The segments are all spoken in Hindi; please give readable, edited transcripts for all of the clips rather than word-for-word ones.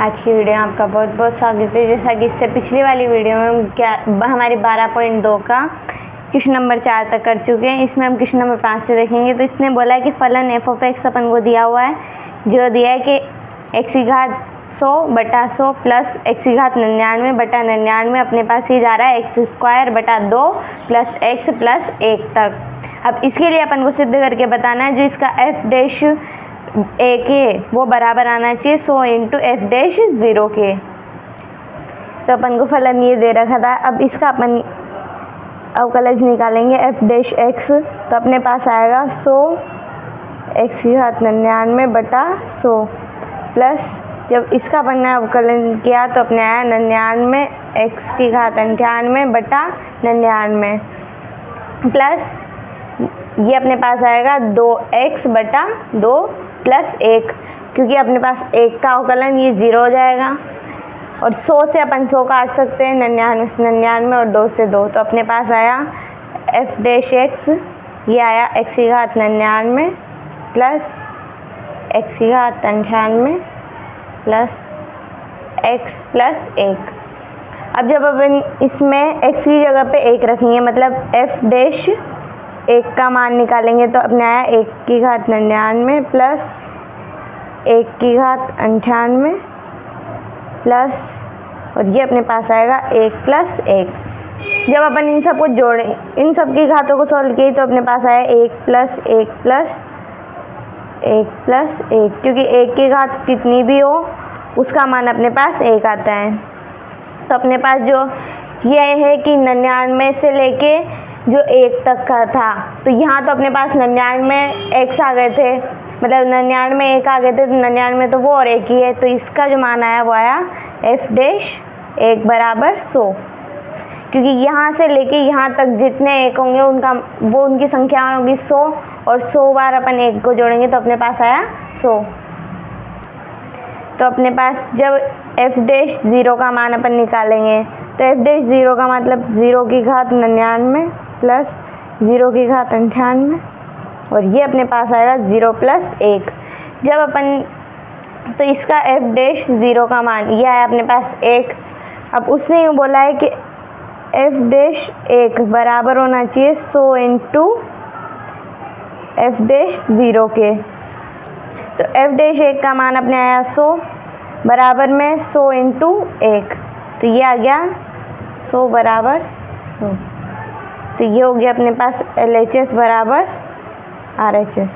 आज की वीडियो में आपका बहुत बहुत स्वागत है। जैसा कि इससे पिछली वाली वीडियो में हम हमारी 12.2 का क्वेश्चन नंबर 4 तक कर चुके हैं। इसमें हम क्वेश्चन नंबर 5 से देखेंगे। तो इसने बोला है कि फलन एफ ऑफ एक्स अपन को दिया हुआ है, जो दिया है कि एक्स की घात 100/100 प्लस एक्स की घात 99/99 अपने पास ही जा रहा है x²/2 प्लस एक्स प्लस 1 तक। अब इसके लिए अपन को सिद्ध करके बताना है जो इसका एफ डैश ए के वो बराबर आना चाहिए 100 × एफ डैश 0 के। तो अपन को फलन ये दे रखा था। अब इसका अपन अवकलज निकालेंगे एफ डैश एक्स। तो अपने पास आएगा 100 एक्स की घात 99/100 प्लस जब इसका अपन ने अवकलन किया तो अपने आया 99 एक्स की घात 98/99 प्लस ये अपने पास आएगा 2x/2 प्लस 1, क्योंकि अपने पास 1 का अवकलन ये 0 हो जाएगा और 100 से अपन 100 काट सकते हैं, 99 से 99 और 2 से 2। तो अपने पास आया एफ डैश एक्स, ये आया एक्स की घात 99 प्लस एक्स की घात 98 प्लस एक्स प्लस 1। अब जब अपन इसमें x की जगह पे 1 रखेंगे मतलब एफ डैश 1 का मान निकालेंगे तो अपने आया 1 की घात 99 प्लस 1 की घात 98 प्लस और ये अपने पास आएगा 1 प्लस 1। जब अपन इन सब को जोड़ें, इन सब की घातों को सॉल्व किए तो अपने पास आया 1 प्लस 1 प्लस 1 प्लस 1, क्योंकि 1 की घात कितनी भी हो उसका मान अपने पास 1 आता है। तो अपने पास जो ये है कि 99 से लेके जो 1 तक का था, तो यहाँ तो अपने पास 99 एक्स आ गए थे, मतलब 99 1 आ गए थे, तो 99 तो वो और 1 ही है। तो इसका जो मान आया वो आया एफ डैश 1 बराबर 100, क्योंकि यहाँ से लेके यहाँ तक जितने 1 होंगे उनकी संख्या होगी 100 और 100 बार अपन 1 को जोड़ेंगे तो अपने पास आया 100। तो अपने पास जब एफ डैश 0 का मान अपन निकालेंगे तो एफ डैश 0 का मतलब 0 की घात 99 प्लस 0 की घात 98 और ये अपने पास आएगा 0 प्लस 1। जब अपन तो इसका एफ डैश 0 का मान ये आया अपने पास 1। अब उसने यूँ बोला है कि एफ डैश 1 बराबर होना चाहिए 100 × एफ डैश 0 के। तो एफ डैश 1 का मान अपने आया 100 बराबर में 100 × 1, तो ये आ गया 100 बराबर 100। तो ये हो गया अपने पास LHS बराबर RHS।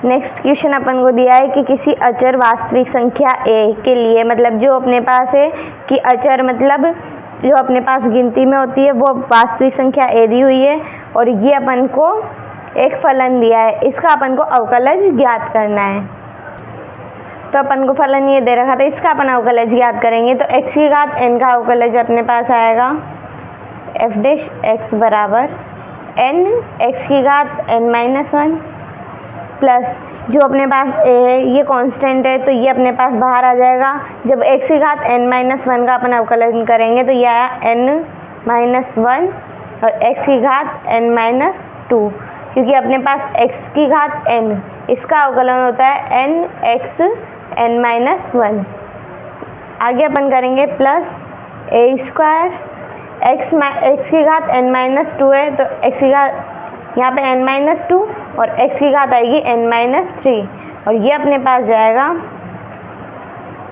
नेक्स्ट क्वेश्चन अपन को दिया है कि किसी अचर वास्तविक संख्या a के लिए, मतलब जो अपने पास है कि अचर मतलब जो अपने पास गिनती में होती है वो वास्तविक संख्या a दी हुई है और ये अपन को एक फलन दिया है, इसका अपन को अवकलज ज्ञात करना है। तो अपन को फलन ये दे रखा था, इसका अपन अवकलज ज्ञात करेंगे। तो x की घात n का अवकलज अपने पास आएगा एफ डैश x बराबर n x की घात n-1 प्लस जो अपने पास a है ये कांस्टेंट है तो ये अपने पास बाहर आ जाएगा। जब x की घात n-1 का अपन अवकलन करेंगे तो ये आया n-1 और x की घात n-2, क्योंकि अपने पास x की घात n इसका अवकलन होता है nx n-1। आगे अपन करेंगे प्लस a² x की घात n-2 है तो x की घात यहाँ पे n-2 और x की घात आएगी n-3 और ये अपने पास जाएगा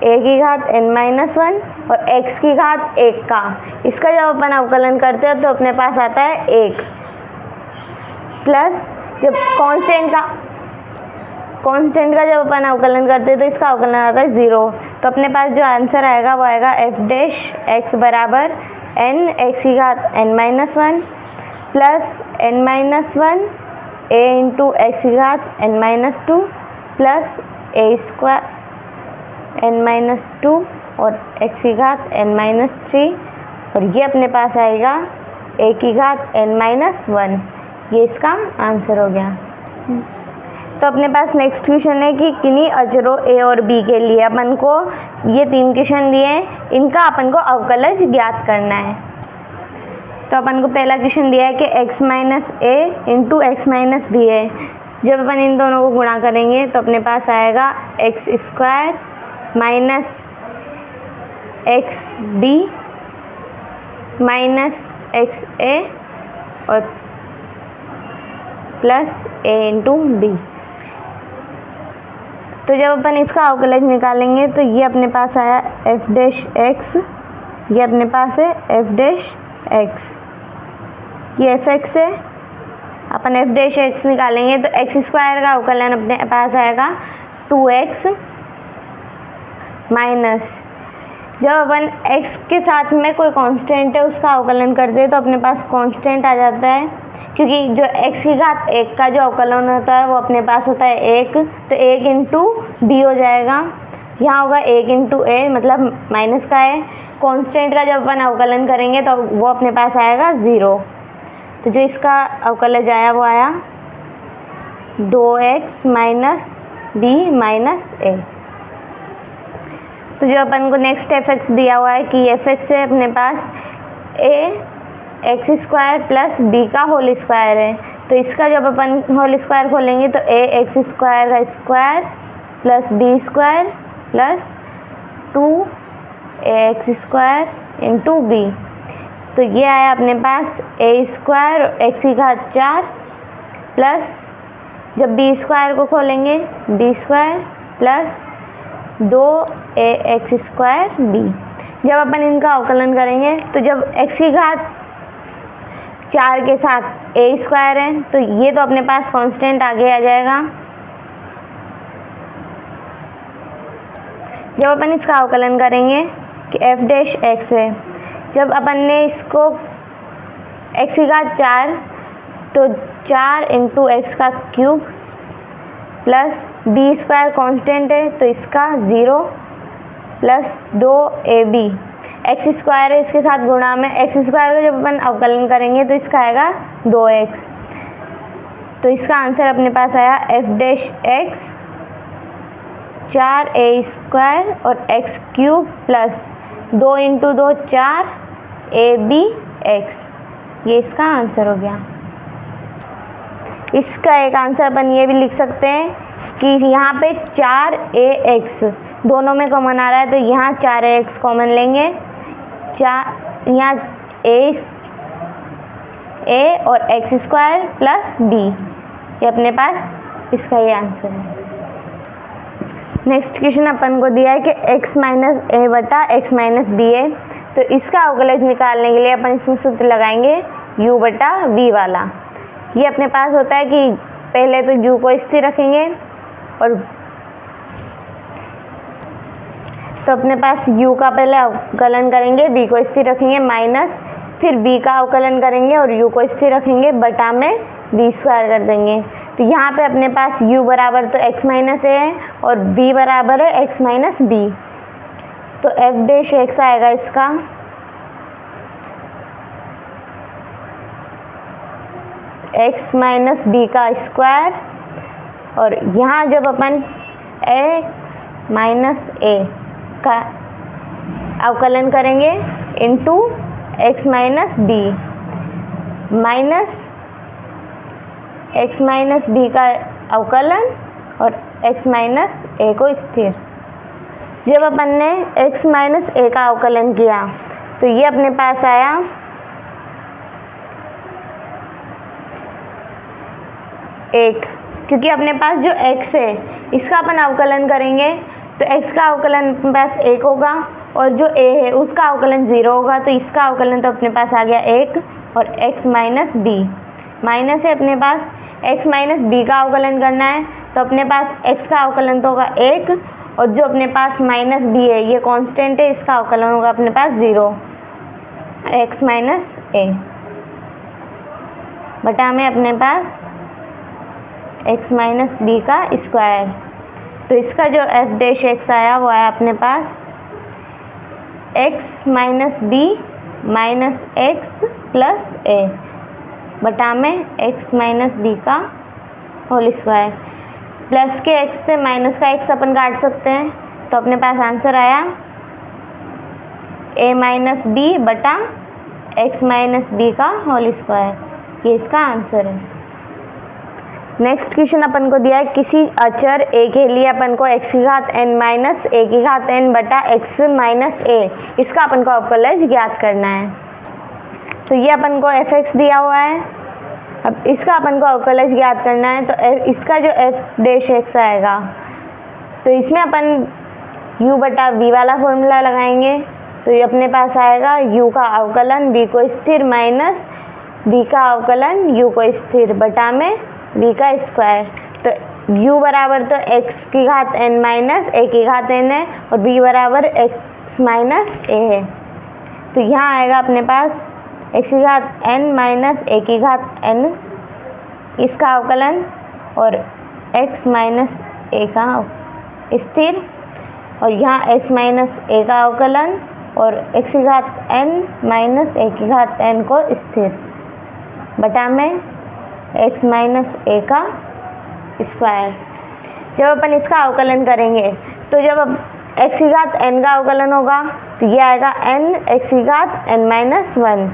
a की घात n-1 और x की घात 1 का। इसका जब अपन अवकलन करते हैं तो अपने पास आता है 1 प्लस जब कांस्टेंट का जब अपन अवकलन करते हैं तो इसका अवकलन आता है 0। तो अपने पास जो आंसर आएगा वो आएगा एफ डैश x बराबर n x की घात n-1 plus n-1 a × x की घात n-2 प्लस a² n-2 और x की घात n-3 और ये अपने पास आएगा a की घात n-1। ये इसका आंसर हो गया। तो अपने पास नेक्स्ट क्वेश्चन है कि किन्हीं अचरों a और b के लिए अपन को ये 3 क्वेश्चन दिए हैं, इनका अपन को अवकलज ज्ञात करना है। तो अपन को पहला क्वेश्चन दिया है कि x - a × x - b है। जब अपन इन दोनों को गुणा करेंगे तो अपने पास आएगा x square minus x b minus x a और प्लस ए इंटू बी। तो जब अपन इसका अवकलज निकालेंगे तो ये अपने पास आया एफ डैश एक्स, ये अपने पास है एफ डैश एक्स, ये एफ एक्स है। अपन एफ डैश एक्स निकालेंगे तो एक्स स्क्वायर का अवकलन अपने पास आएगा 2x माइनस, जब अपन x के साथ में कोई कांस्टेंट है उसका अवकलन करते हैं तो अपने पास कांस्टेंट आ जाता है, क्योंकि जो x की घात 1 का जो अवकलन होता है वो अपने पास होता है 1, तो 1 इंटू बी हो जाएगा। यहाँ होगा 1 इंटू ए, मतलब माइनस का है। कांस्टेंट का जब अपन अवकलन करेंगे तो वो अपने पास आएगा 0। तो जो इसका अवकलज आया वो आया 2x माइनस बी माइनस ए। तो जो अपन को नेक्स्ट एफ एक्स दिया हुआ है कि एफ एक्स है अपने पास a x square plus b का होल स्क्वायर है, तो इसका जब अपन होल स्क्वायर खोलेंगे तो ए एक्स स्क्वायर का square plus b square plus 2 a x square into b. तो ये आया अपने पास ए स्क्वायर एक्स की घात 4 प्लस, जब बी स्क्वायर को खोलेंगे B square plus 2 a x square B. जब अपन इनका अवकलन करेंगे तो जब एक्स की घात 4 के साथ ए स्क्वायर है तो ये तो अपने पास कांस्टेंट आगे आ जाएगा। जब अपन इसका अवकलन करेंगे कि एफ डैश एक्स है, जब अपन ने इसको एक्स की घात 4 तो 4 इंटू एक्स का cube plus b square constant है तो इसका 0 plus 2 a b x square है, इसके साथ गुणा में एक्स स्क्वायर का जब अपन अवकलन करेंगे तो इसका आएगा 2x। तो इसका आंसर अपने पास आया f dash x 4 a square और x cube plus 2 into 2 4 a b x. ये इसका आंसर हो गया। इसका एक आंसर अपन ये भी लिख सकते हैं कि यहाँ पे 4 ए एक्स दोनों में कॉमन आ रहा है तो यहाँ 4 ए एक्स कॉमन लेंगे, यहाँ ए और एक्स स्क्वायर प्लस बी, ये अपने पास इसका ये आंसर है। नेक्स्ट क्वेश्चन अपन को दिया है कि x माइनस ए बटा एक्स माइनस बी है, तो इसका अवकलज निकालने के लिए अपन इसमें सूत्र लगाएंगे u बटा v वाला। ये अपने पास होता है कि पहले तो u को स्थिर रखेंगे और तो अपने पास u का पहले अवकलन करेंगे, v को स्थिर रखेंगे माइनस, फिर b का अवकलन करेंगे और u को स्थिर रखेंगे बटा में v स्क्वायर कर देंगे। तो यहाँ पे अपने पास u बराबर तो x माइनस ए है और b बराबर है x माइनस बी, तो f डैश x आएगा इसका x माइनस बी का स्क्वायर, और यहाँ जब अपन x माइनस ए का अवकलन करेंगे into x minus b minus x minus b का अवकलन और x माइनस ए को स्थिर। जब अपन ने x माइनस ए का अवकलन किया तो ये अपने पास आया एक, क्योंकि अपने पास जो x है इसका अपन अवकलन करेंगे तो x का अवकलन अपने पास 1 होगा और जो a है उसका अवकलन 0 होगा, तो इसका अवकलन तो अपने पास आ गया 1 और x माइनस बी माइनस है अपने पास x माइनस बी का अवकलन करना है तो अपने पास x का अवकलन तो होगा 1 और जो अपने पास माइनस बी है ये कांस्टेंट है, इसका अवकलन होगा अपने पास 0 x माइनस ए बटा में अपने पास x माइनस बी का स्क्वायर। तो इसका जो f डैश x आया वो आया अपने पास x minus b minus x plus a बटा में x माइनस बी का होल स्क्वायर। प्लस के x से माइनस का x अपन काट सकते हैं तो अपने पास आंसर आया a माइनस बी बटा x माइनस बी का होल स्क्वायर, ये इसका आंसर है। नेक्स्ट क्वेश्चन अपन को दिया है किसी अचर a के लिए अपन को x की घात n माइनस a की घात n बटा x माइनस a इसका अपन को अवकलज ज्ञात करना है। तो ये अपन को fx दिया हुआ है, अब इसका अपन को अवकलज ज्ञात करना है। तो इसका जो f डैश x आएगा तो इसमें अपन u बटा v वाला फॉर्मूला लगाएंगे। तो ये अपने पास आएगा u का अवकलन v को स्थिर माइनस v का अवकलन u को स्थिर बटा में v का स्क्वायर। तो u बराबर तो x की घात n माइनस a की घात n है और v बराबर x माइनस a है। तो यहाँ आएगा अपने पास x की घात n माइनस a की घात n इसका अवकलन और x माइनस a का स्थिर और यहाँ x माइनस a का अवकलन और x की घात n माइनस a की घात n को स्थिर बटा में x माइनस a का स्क्वायर। जब अपन इसका अवकलन करेंगे तो जब x की घात n का अवकलन होगा तो ये आएगा n x की घात n माइनस 1।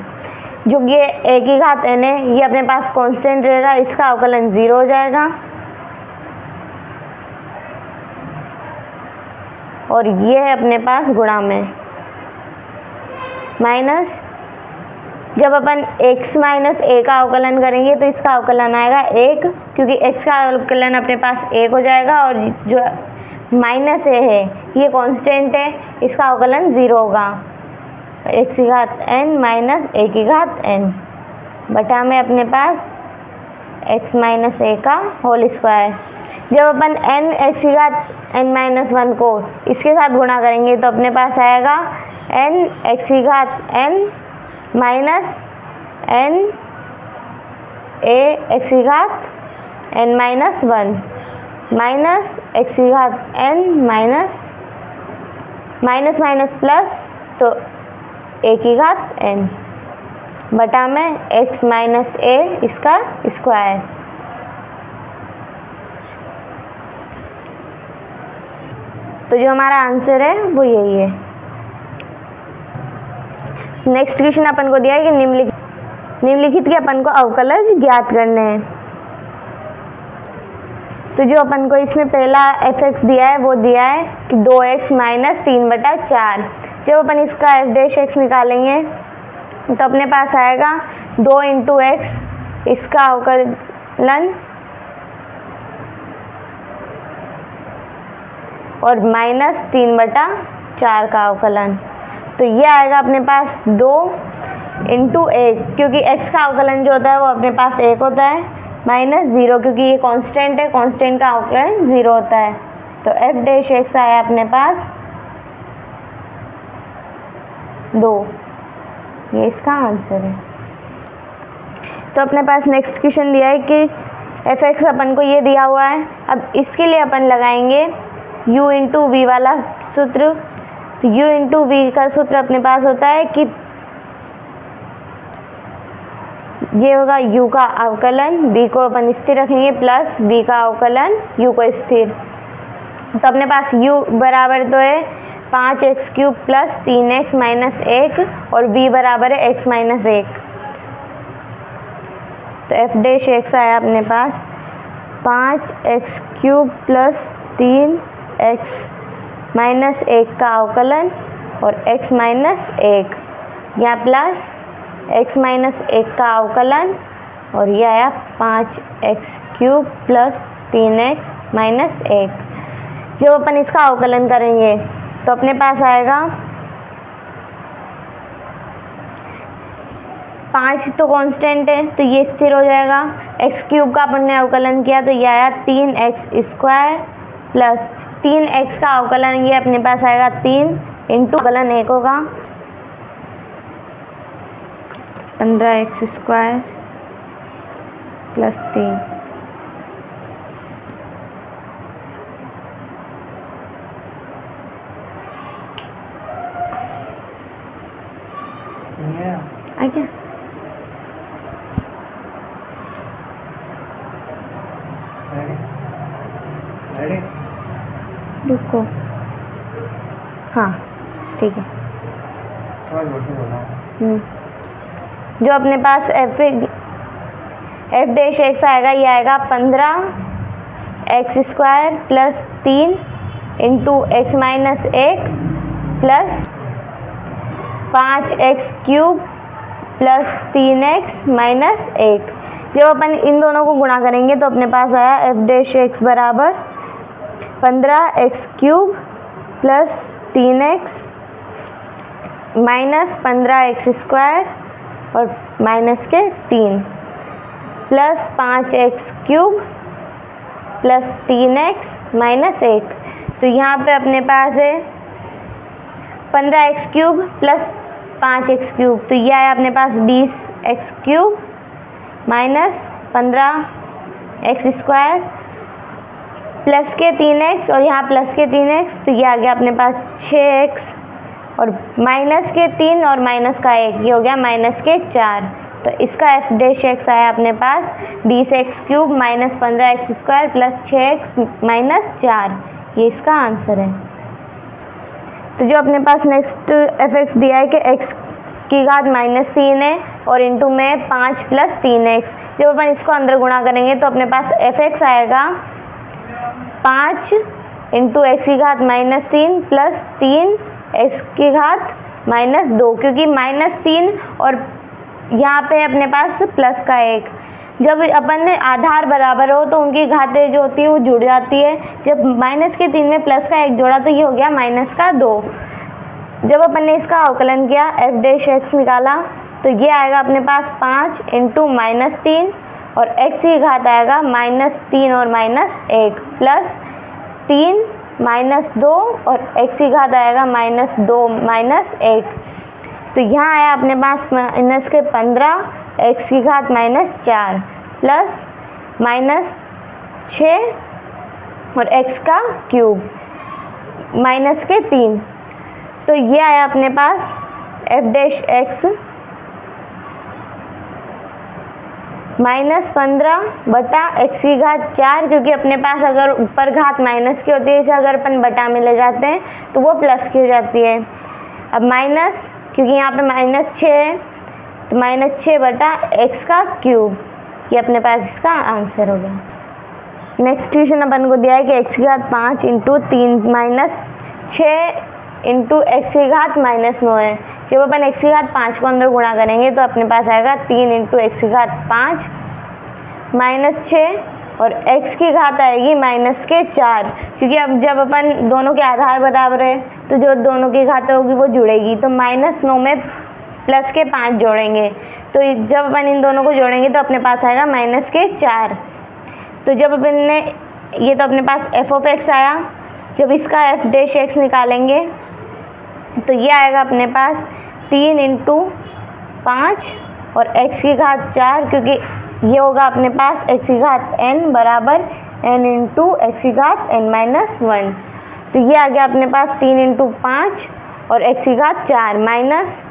जो ये a की घात n है ये अपने पास कांस्टेंट रहेगा, इसका अवकलन 0 हो जाएगा। और ये है अपने पास गुणा में माइनस जब अपन x माइनस a का अवकलन करेंगे तो इसका अवकलन आएगा 1 क्योंकि x का अवकलन अपने पास 1 हो जाएगा और जो माइनस a है ये कांस्टेंट है, इसका अवकलन 0 होगा। x की घात n माइनस a की घात n बटा में अपने पास x माइनस a का होल स्क्वायर। जब अपन n x की घात n माइनस 1 को इसके साथ गुणा करेंगे तो अपने पास आएगा n x की घात n minus n a x की घात n माइनस 1 माइनस x की घात n minus minus minus plus तो a की घात n बटा में x माइनस a इसका स्क्वायर। तो जो हमारा आंसर है वो यही है। नेक्स्ट क्वेश्चन अपन को दिया है कि निम्नलिखित के अपन को अवकलज ज्ञात करने हैं। तो जो अपन को इसमें पहला fx दिया है वो दिया है कि 2x माइनस 3 बटा 4। जब अपन इसका f डैश x निकालेंगे तो अपने पास आएगा 2 इंटू एक्स इसका अवकलन और माइनस 3 बटा 4 का अवकलन। तो ये आएगा अपने पास 2 इंटू 1 क्योंकि x का अवकलन जो होता है वो अपने पास 1 होता है माइनस 0 क्योंकि ये कांस्टेंट है, कांस्टेंट का अवकलन 0 होता है। तो f डैश x आया अपने पास 2, ये इसका आंसर है। तो अपने पास नेक्स्ट क्वेश्चन दिया है कि fx अपन को ये दिया हुआ है। अब इसके लिए अपन लगाएंगे u इंटू वी वाला सूत्र। तो u इंटू वी का सूत्र अपने पास होता है कि ये होगा u का अवकलन v को अपन स्थिर रखेंगे प्लस v का अवकलन u को स्थिर। तो अपने पास u बराबर तो है 5x cube plus 3x minus 1 और v बराबर है x माइनस 1। तो f डैश x आया अपने पास 5x cube plus 3x minus 1 का अवकलन और x माइनस 1 या प्लस x माइनस 1 का अवकलन और ये आया 5x cube plus 3x minus 1। जब अपन इसका अवकलन करेंगे तो अपने पास आएगा 5 तो कांस्टेंट है तो ये स्थिर हो जाएगा। x क्यूब का अपन ने अवकलन किया तो ये आया 3x स्क्वायर प्लस 3x का अवकलन ये अपने पास आएगा 3 इंटू अवकलन 1 होगा 15x स्क्वायर प्लस 3। आ गया। रुको, हाँ ठीक है। जो अपने पास एफ डैश एक्स आएगा, ये आएगा 15x² plus 3 into x minus 1 plus 5x³ plus 3x minus 1। जब अपन इन दोनों को गुणा करेंगे तो अपने पास आया एफ डैश एक्स बराबर 15x³ plus 3x minus 15x² और माइनस के 3 plus 5x³ plus 3x minus 1। तो यहाँ पे अपने पास है 15x³ प्लस 5x³ तो यह आया अपने पास 20x³ माइनस 15x² प्लस के 3x और यहाँ प्लस के 3x तो ये आ गया अपने पास 6x और माइनस के 3 और माइनस का 1 ये हो गया माइनस के 4। तो इसका एफ डैश एक्स आया अपने पास 20x³ minus 15x² plus 6x minus 4, ये इसका आंसर है। तो जो अपने पास नेक्स्ट एफ एक्स दिया है कि x की घात -3 है और इंटू में 5 प्लस 3x। जब अपन इसको अंदर गुणा करेंगे तो अपने पास एफ एक्स आएगा 5 इंटू एक्स की घात -3 प्लस 3 एक्स की घात -2 क्योंकि -3 और यहाँ पे अपने पास प्लस का 1। जब अपन आधार बराबर हो तो उनकी घातें जो होती है वो जुड़ जाती है। जब माइनस के 3 में प्लस का 1 जोड़ा तो ये हो गया माइनस का 2। जब अपन ने इसका अवकलन किया एफ डैश एक्स निकाला तो ये आएगा अपने पास 5 इंटू -3 और एक्स की घात आएगा -3 और -1 प्लस 3 -2 और एक्स की घात आएगा -2 -1। तो यहाँ आया अपने पास माइनस के 15 एक्स की घात -4 प्लस -6 और एक्स का क्यूब माइनस के 3। तो ये आया अपने पास एफ डैश एक्स -15 बटा एक्स की घात 4 क्योंकि अपने पास अगर ऊपर घात माइनस की होती है इसे अगर अपन बटा में ले जाते हैं तो वो प्लस की हो जाती है। अब माइनस क्योंकि यहाँ पे -6 है तो -6 बटा एक्स का क्यूब, ये अपने पास इसका आंसर हो गया। नेक्स्ट क्वेश्चन अपन को दिया है कि एक्स की घात 5 इंटू 3 माइनस 6 इंटू एक्स की घात -9 है। जब अपन एक्स की घात 5 को अंदर गुणा करेंगे तो अपने पास आएगा 3 इंटू एक्स की घात 5 -6 और एक्स की घात आएगी माइनस के 4 क्योंकि अब जब अपन दोनों के आधार बराबर है तो जो दोनों की घातें होगी वो जुड़ेगी। तो -9 में प्लस के 5 जोड़ेंगे तो जब अपन इन दोनों को जोड़ेंगे तो अपने पास आएगा माइनस के 4। तो जब अपन ने ये तो अपने पास एफ ऑफ एक्स आया, जब इसका एफ डैश एक्स निकालेंगे तो ये आएगा अपने पास 3 इंटू 5 और एक्स की घात 4 क्योंकि ये होगा अपने पास एक्स की घात n बराबर n इंटू एक्स की घात n-1। तो ये आ गया अपने पास 3 इंटू 5 और एक्स की घात 4 माइनस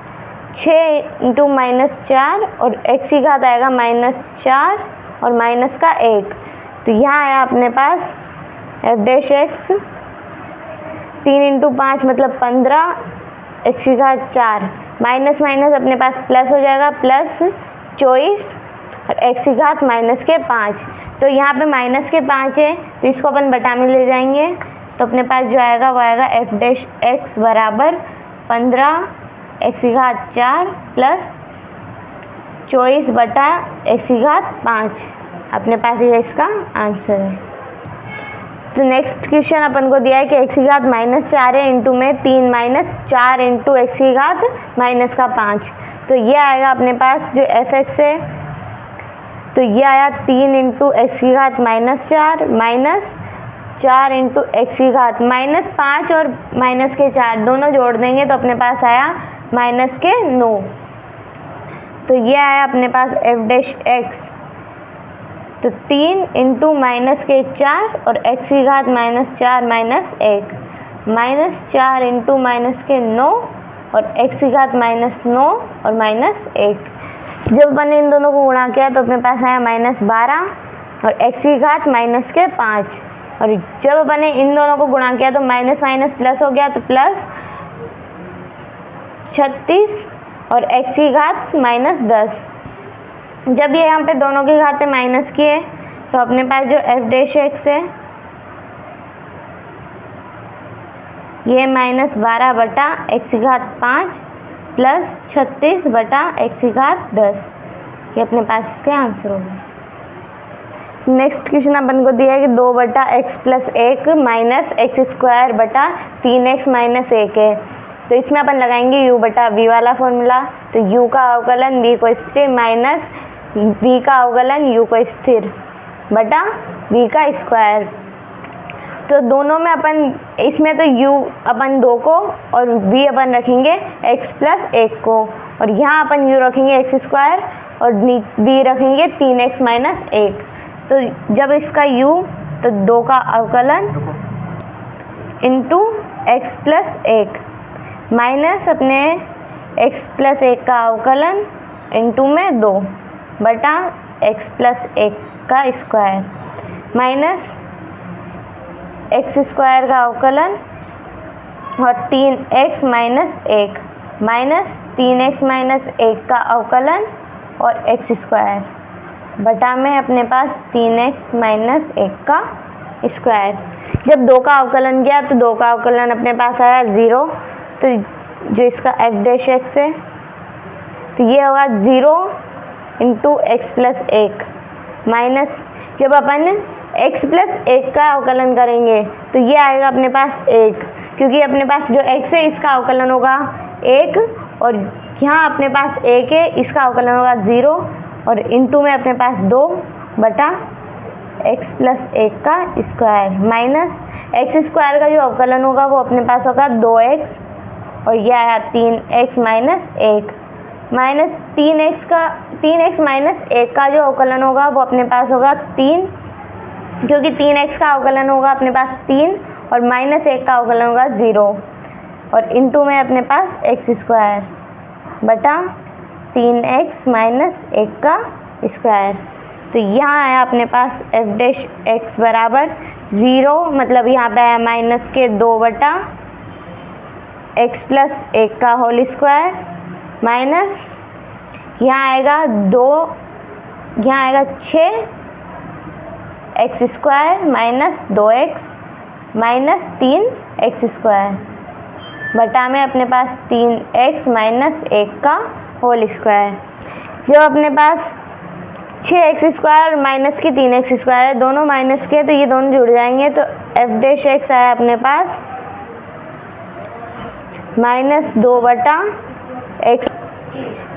6 इंटू -4 और एक्स की घात आएगा -4 और माइनस का 1। तो यहाँ आया अपने पास एफ डैश एक्स 3 इंटू 5 मतलब 15 एक्स की घात 4 माइनस माइनस अपने पास प्लस हो जाएगा प्लस 24 और एक्स की घात माइनस के 5। तो यहाँ पे माइनस के 5 है तो इसको अपन बटा में ले जाएंगे तो अपने पास जो आएगा वो आएगा एफ डैश एक्स बराबर 15 एक्स की घात 4 प्लस 24 बटा एक्स की घात 5, अपने पास ये इसका आंसर है। तो नेक्स्ट क्वेश्चन अपन को दिया है कि एक्स की घात -4 है इंटू में 3 -4 इंटू एक्स की घात माइनस का 5। तो ये आएगा अपने पास जो एफ एक्स है तो ये आया 3 इंटू एक्स की घात -4 माइनस 4 इंटू एक्स की घात -5 और माइनस के 4 दोनों जोड़ देंगे तो अपने पास आया माइनस के 9। तो ये आया अपने पास एफ डैश एक्स तो 3 इंटू माइनस के 4 और एक्स की घात -4 -1 -4 इंटू माइनस के 9 और एक्स की घात -9 और -1। जब मैंने इन दोनों को गुणा किया तो अपने पास आया -12 और एक्स की घात माइनस के 5 और जब मैंने इन दोनों को गुणा किया तो माइनस माइनस प्लस हो गया तो प्लस 36 और एक्स की घात -10। जब ये यहाँ पे दोनों के घाते माइनस किए तो अपने पास जो एफ डैश एक्स है ये -12 बटा एक्स की घात 5 प्लस 36 बटा एक्स की घात 10, ये अपने पास इसके आंसर होंगे। नेक्स्ट क्वेश्चन अपन को दिया है कि 2 बटा x plus 1 minus x square बटा 3x माइनस 1 है। तो इसमें अपन लगाएंगे u बटा v वाला फॉर्मूला। तो u का अवकलन v को स्थिर माइनस v का अवकलन u को स्थिर बटा v का स्क्वायर। तो दोनों में अपन इसमें तो u अपन 2 को और v अपन रखेंगे x प्लस 1 को, और यहाँ अपन u रखेंगे एक्स स्क्वायर और v रखेंगे 3x माइनस 1। तो जब इसका u तो 2 का अवकलन इंटू एक्स प्लस 1 माइनस अपने x प्लस 1 का अवकलन इंटू में 2 बटा x प्लस 1 का स्क्वायर माइनस एक्स स्क्वायर का अवकलन और 3x minus 1 minus 3x minus 1 का अवकलन और एक्स स्क्वायर बटा में अपने पास 3x माइनस 1 का स्क्वायर। जब 2 का अवकलन गया तो 2 का अवकलन अपने पास आया 0। तो जो इसका एफ डैश एक्स है तो ये होगा 0 इंटू एक्स प्लस 1 माइनस जब अपन x प्लस 1 का अवकलन करेंगे तो ये आएगा अपने पास 1, क्योंकि अपने पास जो x है इसका अवकलन होगा 1 और यहाँ अपने पास 1 है इसका अवकलन होगा 0 और इंटू में अपने पास 2 बटा x प्लस 1 का स्क्वायर माइनस एक्स स्क्वायर का जो अवकलन होगा वो अपने पास होगा 2x और ये आया 3x minus 1 minus 3x minus 1 का जो अवकलन होगा वो अपने पास होगा 3, क्योंकि 3x का अवकलन होगा अपने पास 3 और माइनस 1 का अवकलन होगा 0 और इंटू में अपने पास एक्स स्क्वायर बटा 3x माइनस 1 का स्क्वायर। तो यहाँ आया अपने पास एफ डैश एक्स बराबर 0, मतलब यहाँ पे आया माइनस के 2 बटा एक्स प्लस 1 का होल स्क्वायर माइनस यहाँ आएगा 2, यहाँ आएगा 6 x square minus 2x minus 3x square बटा में अपने पास 3x माइनस 1 का होल स्क्वायर। जब अपने पास 6x स्क्वायर माइनस की 3x स्क्वायर है, दोनों माइनस के तो ये दोनों जुड़ जाएंगे। तो एफ डैश एक्स आया अपने पास -2 बटा x।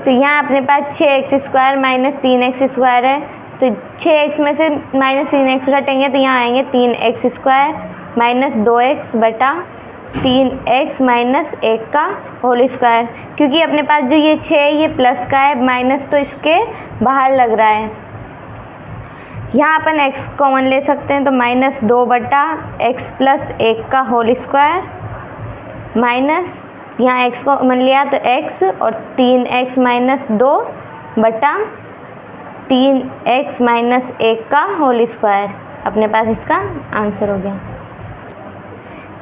तो यहाँ अपने पास 6x square minus 3x square है, तो 6x में से माइनस 3x घटेंगे तो यहाँ आएंगे 3x स्क्वायर माइनस 2x बटा 3x माइनस 1 का होल स्क्वायर। क्योंकि अपने पास जो ये 6 ये प्लस का है, माइनस तो इसके बाहर लग रहा है। यहाँ अपन x कॉमन ले सकते हैं, तो -2 बटा x प्लस 1 का होल स्क्वायर माइनस यहाँ x कॉमन लिया तो x और 3x माइनस 2 बटा 3x माइनस 1 का होल स्क्वायर। अपने पास इसका आंसर हो गया।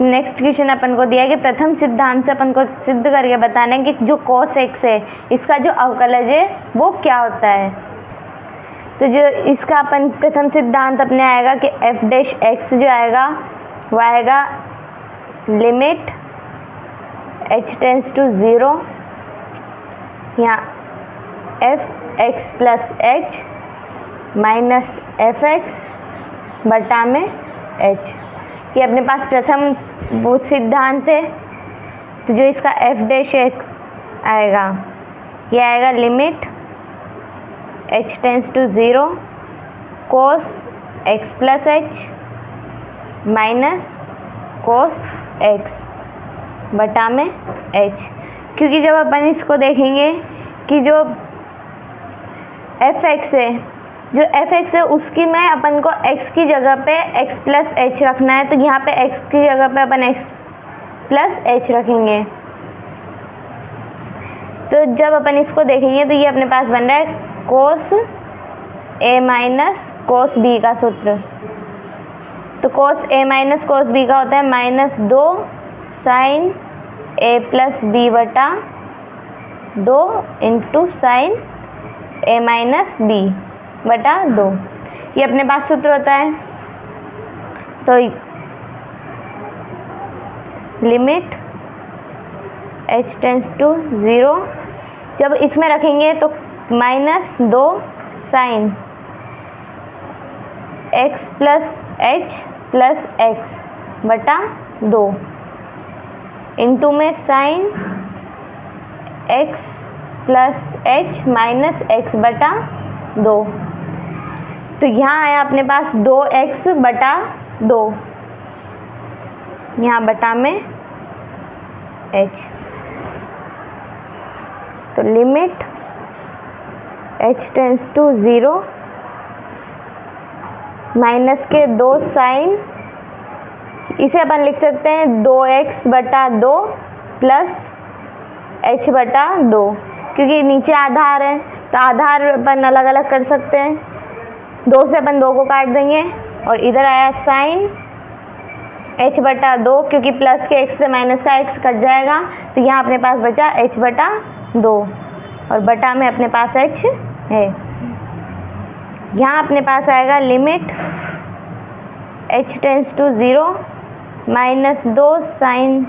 नेक्स्ट क्वेश्चन अपन को दिया है कि प्रथम सिद्धांत से अपन को सिद्ध करके बताना है कि जो cos x है इसका जो अवकलज है वो क्या होता है। तो जो इसका अपन प्रथम सिद्धांत अपने आएगा कि एफ डैश एक्स जो आएगा वो आएगा लिमिट h टेंस टू 0 यहाँ F x plus h minus F x बटा में h, ये अपने पास प्रथम वो सिद्धांत है। तो जो इसका एफ डैश एक्स आएगा ये आएगा limit h tends to 0 cos x plus h minus cos x बटा में h। क्योंकि जब अपन इसको देखेंगे कि जो एफ एक्स है, जो एफ एक्स है उसकी में अपन को x की जगह पे x प्लस एच रखना है, तो यहाँ पे x की जगह पे अपन x प्लस एच रखेंगे। तो जब अपन इसको देखेंगे तो ये अपने पास बन रहा है कोस ए माइनस कोस बी का सूत्र। तो कोस ए माइनस कोस बी का होता है -2 साइन ए प्लस बी बटा 2 into sine a minus b बटा 2। ये अपने पास सूत्र होता है। तो लिमिट h टेंस टू 0, जब इसमें रखेंगे तो -2 sine x plus h plus x बटा 2 इंटू में sine x plus h minus x बटा 2। तो यहाँ आया अपने पास 2x बटा 2, यहाँ बटा में h। तो limit h tends to 0, minus के 2 साइन, इसे अपन लिख सकते हैं 2x बटा 2 प्लस h बटा 2, क्योंकि नीचे आधार है तो आधार अपन अलग अलग कर सकते हैं। 2 से अपन 2 को काट देंगे और इधर आया साइन h बटा 2, क्योंकि प्लस के x से माइनस का x कट जाएगा तो यहाँ अपने पास बचा h बटा 2 और बटा में अपने पास h है। यहाँ अपने पास आएगा limit h tends to 0, -2 sine,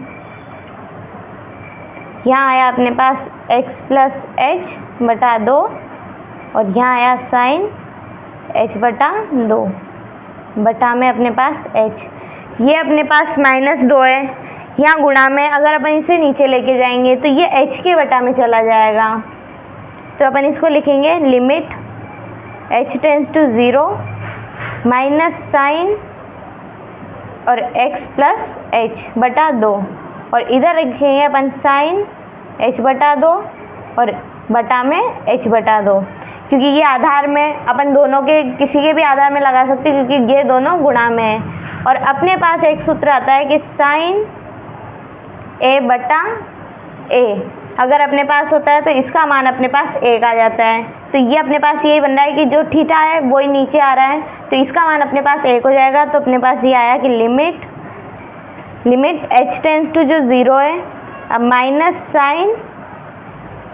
यहाँ आया अपने पास x प्लस h बटा 2 और यहाँ आया साइन h बटा 2 बटा में अपने पास h। ये अपने पास -2 है, यहाँ गुणा में अगर अपन इसे नीचे लेके जाएंगे तो ये h के बटा में चला जाएगा। तो अपन इसको लिखेंगे limit h tends to 0, minus sine और x प्लस h बटा 2 और इधर लिखेंगे अपन साइन h बटा 2 और बटा में h बटा 2, क्योंकि ये आधार में अपन दोनों के किसी के भी आधार में लगा सकते हैं, क्योंकि ये दोनों गुणा में है। और अपने पास एक सूत्र आता है कि साइन a बटा a, अगर अपने पास होता है तो इसका मान अपने पास 1 आ जाता है। तो ये अपने पास यही बन रहा है कि जो थीटा है वही नीचे आ रहा है, तो इसका मान अपने पास 1 हो जाएगा। तो अपने पास ये आया कि लिमिट h टेंस टू जो 0 है, अब minus sine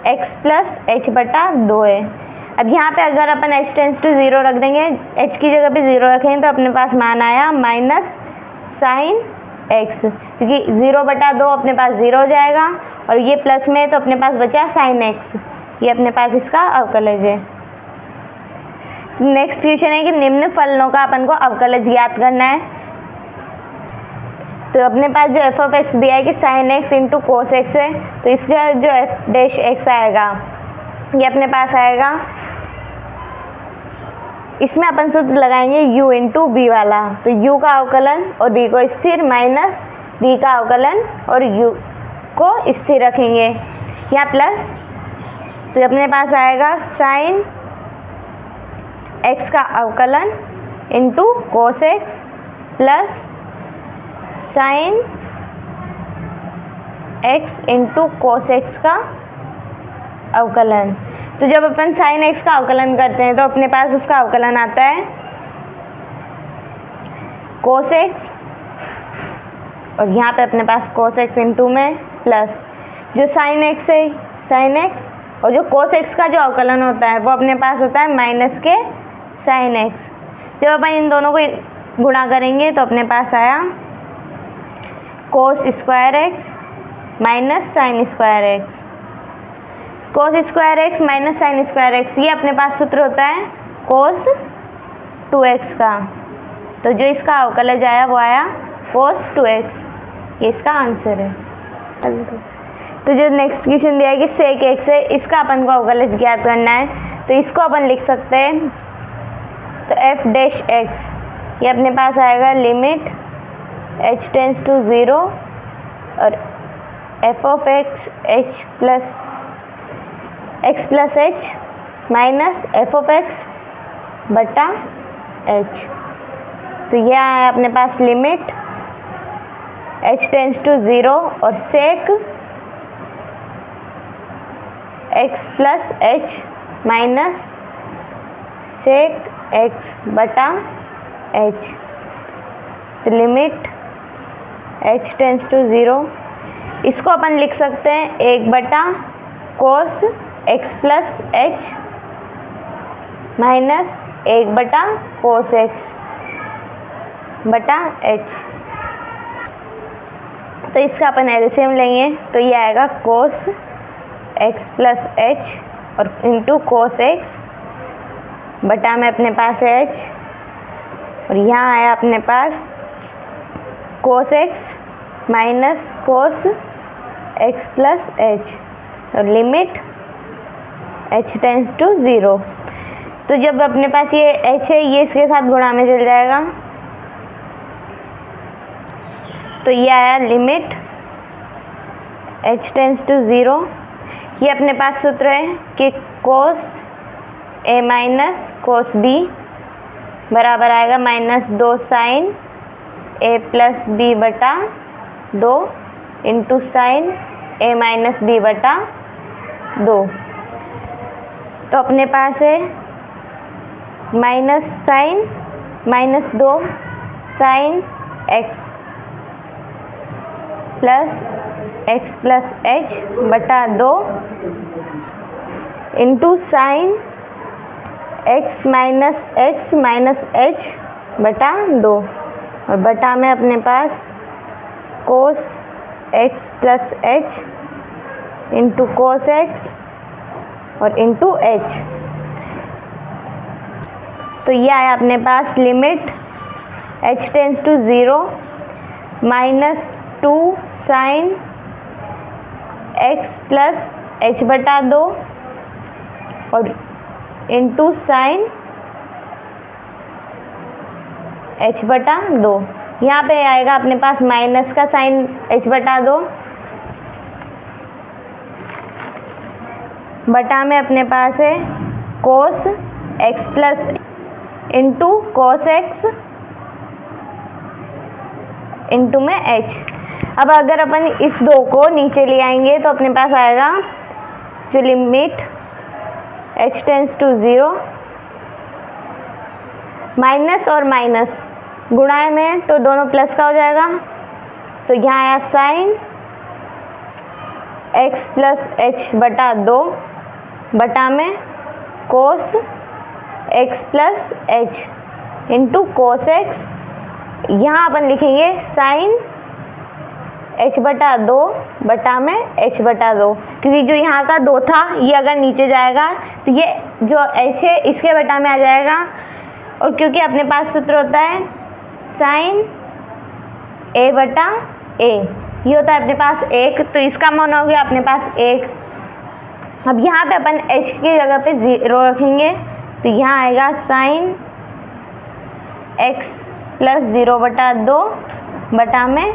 x plus h बटा 2 है। अब यहाँ पे अगर अपन h टेंस टू 0 रख देंगे, h की जगह पे 0 रखेंगे तो अपने पास मान आया माइनस साइन x, क्योंकि 0 बटा 2 अपने पास 0 हो जाएगा और ये प्लस में तो अपने पास बचा साइन x। ये अपने पास इसका अवकलज है। नेक्स्ट क्वेश्चन है कि निम्न फलनों का अपन को अवकलज ज्ञात करना है। तो अपने पास जो f ऑफ x दिया है कि sine x into cos x है, तो इसका जो f डैश x आएगा ये अपने पास आएगा, इसमें अपन सूत्र लगाएंगे u इंटू बी वाला। तो u का अवकलन और b को स्थिर माइनस b का अवकलन और u को स्थिर रखेंगे, यहाँ प्लस। तो अपने पास आएगा साइन x का अवकलन into cos x plus sign x into cos x का अवकलन। तो जब अपन साइन x का अवकलन करते हैं तो अपने पास उसका अवकलन आता है कोस x और यहाँ पे अपने पास कोस x इंटू में प्लस जो साइन x है साइन x, और जो कोस x का जो अवकलन होता है वो अपने पास होता है माइनस के साइन x। जब अपन इन दोनों को गुणा करेंगे तो अपने पास आया cos square x minus sine square x। Cos square x minus sine square x, ये अपने पास सूत्र होता है कोस 2x का। तो जो इसका अवकलज आया वो आया कोस 2x, ये इसका आंसर है। तो जो नेक्स्ट क्वेश्चन दिया है कि सेक x है, इसका अपन को अवकलज ज्ञात करना है। तो इसको अपन लिख सकते हैं तो f डैश x, ये अपने पास आएगा लिमिट h टेंस टू 0 और f of x plus h minus f of x बटा h। तो यह आया अपने पास लिमिट h टेंस टू 0 और sec x plus h minus sec x बटा h। तो लिमिट h टेंस टू 0, इसको अपन लिख सकते हैं 1 बटा cos x plus h minus 1 बटा कोस एक्स बटा एच। तो इसका अपन एलसीएम लेंगे तो ये आएगा कोस एक्स प्लस एच और इंटू कोस एक्स बटा में अपने पास है एच, और यहाँ आया अपने पास cos x minus cos x plus h और लिमिट एच टेंस टू 0। तो जब अपने पास ये एच है ये इसके साथ गुणा में चल जाएगा, तो ये आया लिमिट एच टेंस टू 0। ये अपने पास सूत्र है कि कोस ए माइनस कोस बी बराबर आएगा -2 साइन ए प्लस बी बटा 2 into sine a minus b बटा 2। तो अपने पास है minus sine -2 sine x plus h बटा 2 into sine x minus h बटा 2 और बटा में अपने पास cos x plus h into cos x और इंटू एच। तो ये आया अपने पास limit h tends to 0 -2 sine x plus h बटा 2 और इंटू साइन एच बटा 2। यहाँ पे आएगा अपने पास माइनस का साइन एच बटा 2 बटा में अपने पास है कोस x plus into cos x into में एच। अब अगर अपन इस 2 को नीचे ले आएंगे तो अपने पास आएगा जो limit h tends to 0 minus और माइनस गुणाए में तो दोनों प्लस का हो जाएगा, तो यहाँ आया साइन एक्स प्लस एच बटा 2 बटा में कोस x plus h into cos x. यहाँ अपन लिखेंगे साइन एच बटा 2 बटा में एच बटा 2, क्योंकि जो यहाँ का 2 था ये अगर नीचे जाएगा तो ये जो एच है इसके बटा में आ जाएगा, और क्योंकि अपने पास सूत्र होता है साइन ए बटा ए, ये होता है अपने पास 1, तो इसका मान हो गया अपने पास 1। अब यहाँ पे अपन एच की जगह पे 0 रखेंगे तो यहाँ आएगा साइन एक्स प्लस 0 बटा 2 बटा में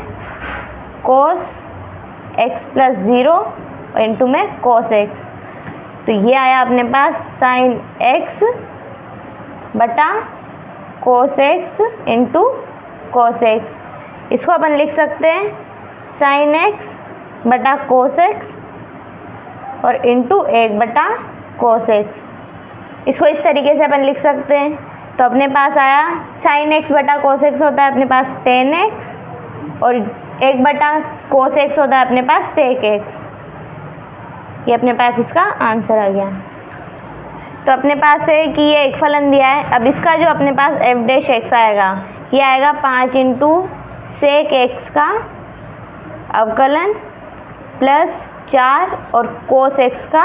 कोस एक्स प्लस 0 इंटू में कोस एक्स। तो ये आया अपने पास साइन एक्स बटा cos x into cos x. इसको अपन लिख सकते हैं साइन एक्स बटा कोस एक्स और इंटू 1 बटा कोस एक्स। इसको इस तरीके से अपन लिख सकते हैं। तो अपने पास आया साइन एक्स बटा कोस एक्स होता है अपने पास टेन एक्स और 1 बटा कोस एक्स होता है अपने पास सेक एक्स। ये अपने पास इसका आंसर आ गया। तो अपने पास है कि ये एक फलन दिया है। अब इसका जो अपने पास एफ डैश एक्स आएगा ये आएगा 5 इंटू सेक एक्स का अवकलन प्लस 4 और कोस एक्स का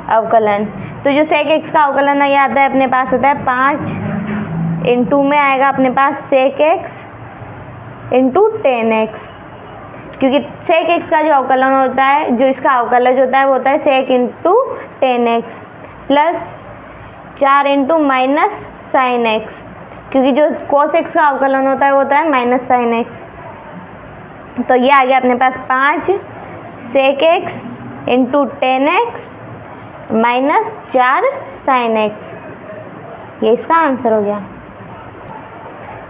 अवकलन। तो जो सेक एक्स का अवकलन ये आता है अपने पास होता है 5 इंटू में आएगा अपने पास sec x into tan x, क्योंकि सेक एक्स का जो अवकलन होता है जो इसका अवकलज होता है वो होता है sec into tan x plus 4 into minus sine x, क्योंकि जो कोस एक्स का अवकलन होता है वो होता है माइनस साइन एक्स। तो ये आ गया अपने पास 5 sec x into tan x minus 4 sine x. ये इसका आंसर हो गया।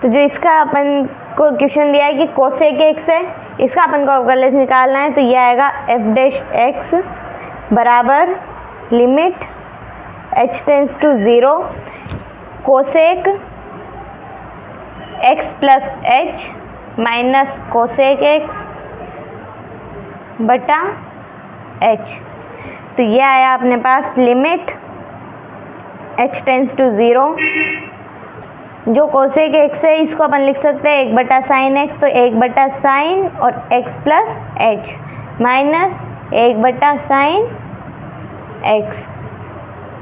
तो जो इसका अपन को क्वेश्चन दिया है कि कोसेक एक्स है, इसका अपन को अवकलज निकालना है, तो ये आएगा एफ डैश एक्स बराबर limit h tends to 0 cosec x plus h minus cosec x बटा एच। तो ये आया अपने पास लिमिट h टेंस टू 0। जो कोसेक x है इसको अपन लिख सकते हैं 1/sin x, तो 1/sin और x plus h minus 1/sin x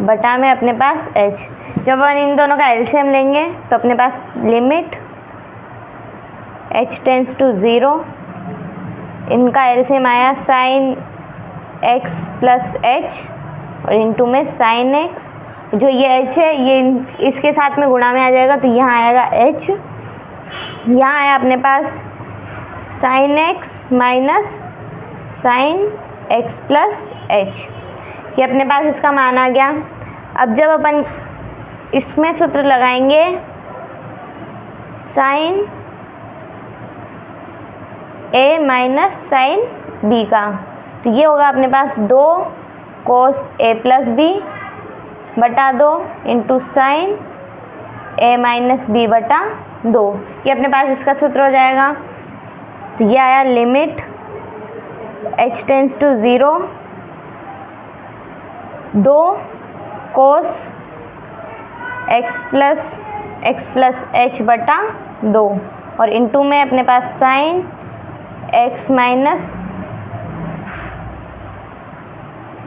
बटा में अपने पास h। जब अपन इन दोनों का एलसीएम लेंगे तो अपने पास लिमिट h टेंस टू 0, इनका एलसीएम आया sin x प्लस h और इंटू में sin x, जो ये h है ये इसके साथ में गुणा में आ जाएगा तो यहाँ आएगा h। यहाँ आया अपने पास sin x minus sin x plus h, ये अपने पास इसका मान आ गया। अब जब अपन इसमें सूत्र लगाएंगे sin a minus sin b का, तो ये होगा अपने पास 2 cos a प्लस b बटा 2 into sine a minus b बटा 2, ये अपने पास इसका सूत्र हो जाएगा। तो ये आया limit h tends to 0 2 cos x plus h बटा 2 और इंटू में अपने पास साइन x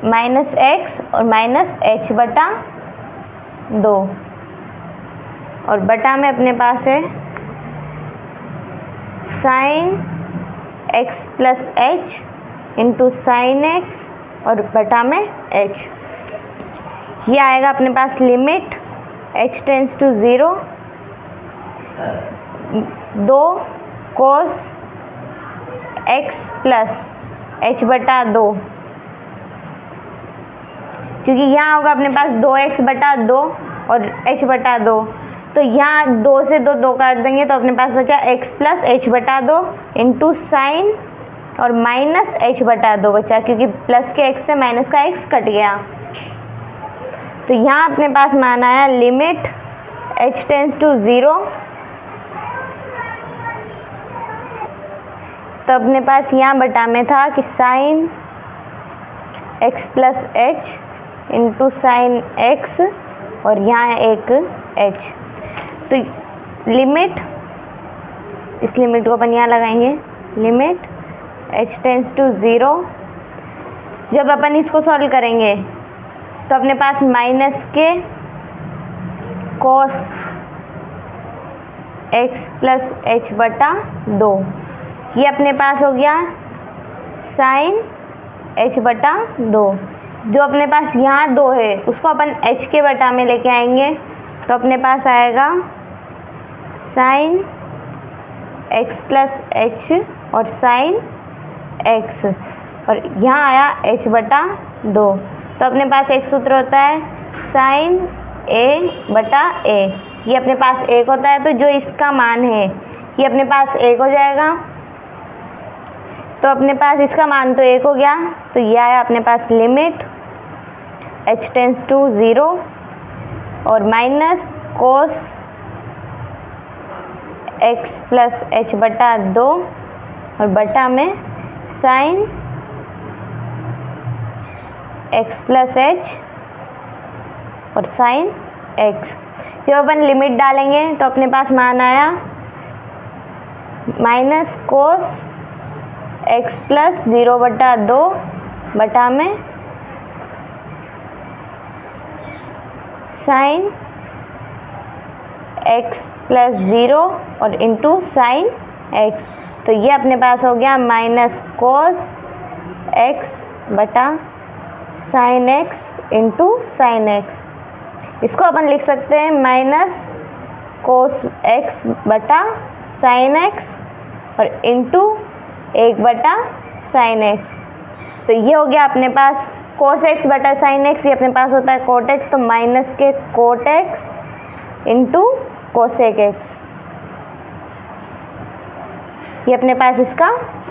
माइनस x और माइनस h बटा 2 और बटा में अपने पास है sine x plus h into sine x और बटा में h। ये आएगा अपने पास limit h tends to 0 2 cos x plus h बटा 2, क्योंकि यहाँ होगा अपने पास 2x बटा 2 और h बटा 2, तो यहाँ 2 से 2 काट देंगे तो अपने पास बचा x प्लस h बटा 2 इंटू साइन और माइनस h बटा 2 बचा, क्योंकि प्लस के x से माइनस का x कट गया। तो यहाँ अपने पास मान आया लिमिट h टेंस टू 0, तो अपने पास यहाँ बटा में था कि sine x plus h into sine x और यहाँ एक h, तो लिमिट, इस लिमिट को अपन यहाँ लगाएंगे लिमिट h टेंस टू 0। जब अपन इसको सॉल्व करेंगे तो अपने पास माइनस के cos x प्लस h बटा 2, ये अपने पास हो गया साइन h बटा 2। जो अपने पास यहाँ 2 है उसको अपन h के बटा में लेके आएंगे तो अपने पास आएगा साइन x प्लस h और साइन x और यहाँ आया h बटा 2, तो अपने पास एक सूत्र होता है साइन a बटा a, ये अपने पास 1 होता है, तो जो इसका मान है ये अपने पास 1 हो जाएगा। तो अपने पास इसका मान तो 1 हो गया, तो ये आया अपने पास लिमिट h टेंस टू 0 और minus cos x plus h बटा 2 और बटा में साइन x प्लस h और साइन x। जब अपन लिमिट डालेंगे तो अपने पास मान आया माइनस कोस x प्लस 0 बटा 2 बटा में साइन x प्लस 0 और इंटू साइन x, तो ये अपने पास हो गया माइनस कोस x बटा sine x into sine x। इसको अपन लिख सकते हैं माइनस कोस x बटा साइन x और इंटू 1 बटा साइन x, तो ये हो गया अपने पास कोस x बटा साइन x, ये अपने पास होता है कोट x, तो माइनस के cot x into cosec x, ये अपने पास इसका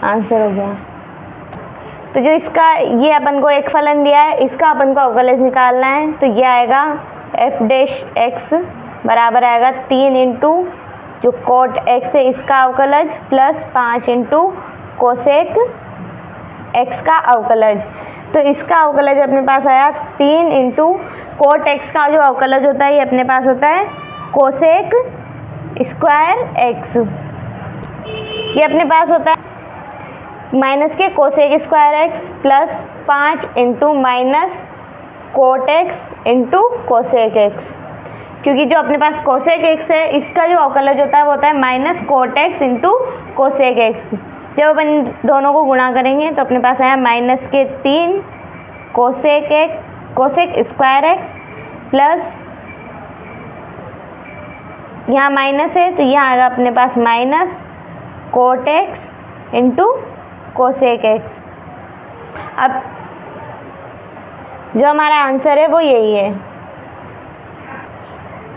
आंसर हो गया। तो जो इसका ये अपन को एक फलन दिया है इसका अपन को अवकलज निकालना है, तो ये आएगा f डैश x बराबर आएगा 3 इंटू जो कोट x है इसका अवकलज प्लस 5 इंटू कोसेक x का अवकलज। तो इसका अवकलज अपने पास आया 3 इंटू कोट एक्स का जो अवकलज होता है ये अपने पास होता है कोसेक स्क्वायर एक्स। ये अपने पास होता है माइनस के cosec square x plus 5 into minus cot x into cosec x, क्योंकि जो अपने पास कोसेक एक्स है इसका जो अवकलज होता है वो होता है minus cot x into cosec x. जब अपन दोनों को गुणा करेंगे तो अपने पास आया माइनस के 3 कोसेक स्क्वायर एक्स प्लस यहाँ माइनस है तो यहाँ आएगा अपने पास minus cot x into cosec x. अब जो हमारा आंसर है वो यही है।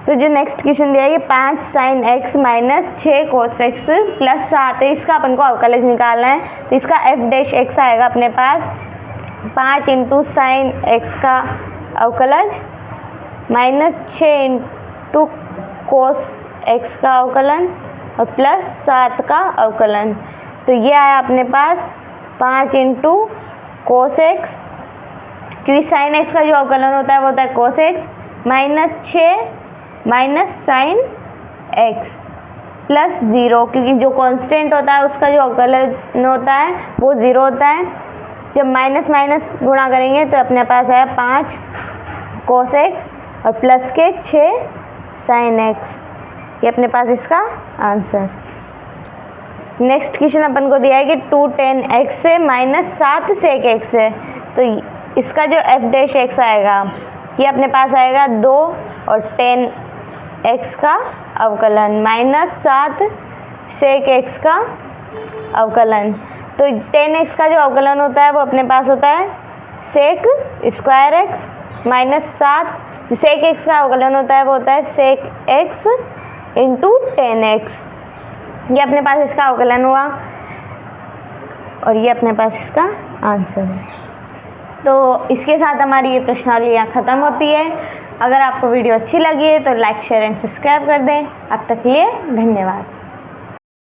तो जो नेक्स्ट क्वेश्चन दिया है ये 5 साइन एक्स माइनस 6 कोस एक्स प्लस 7 है, इसका अपन को अवकलज निकालना है। तो इसका एफ डैश एक्स आएगा अपने पास 5 इंटू साइन एक्स का अवकलज माइनस 6 इंटू कोस एक्स का अवकलन और प्लस 7 का अवकलन। तो ये आया अपने पास 5 इंटू कोस एक्स, क्योंकि साइन एक्स का जो अवकलन होता है वो होता है कोस x minus 6 minus sine x plus 0, क्योंकि जो कांस्टेंट होता है उसका जो अवकलन होता है वो 0 होता है। जब माइनस माइनस गुणा करेंगे तो अपने पास आया 5 कोस एक्स और प्लस के 6 साइन एक्स। ये अपने पास इसका आंसर। नेक्स्ट क्वेश्चन अपन को दिया है कि 2 tan x से माइनस 7 sec x है। तो इसका जो f डैश x आएगा ये अपने पास आएगा 2 और tan x का अवकलन माइनस 7 sec x का अवकलन। तो tan x का जो अवकलन होता है वो अपने पास होता है sec स्क्वायर x माइनस 7, जो sec x का अवकलन होता है वो होता है sec x into tan x। ये अपने पास इसका अवकलन हुआ और ये अपने पास इसका आंसर है। तो इसके साथ हमारी ये प्रश्नावली यहाँ ख़त्म होती है। अगर आपको वीडियो अच्छी लगी है तो लाइक शेयर एंड सब्सक्राइब कर दें। अब तक के लिए धन्यवाद।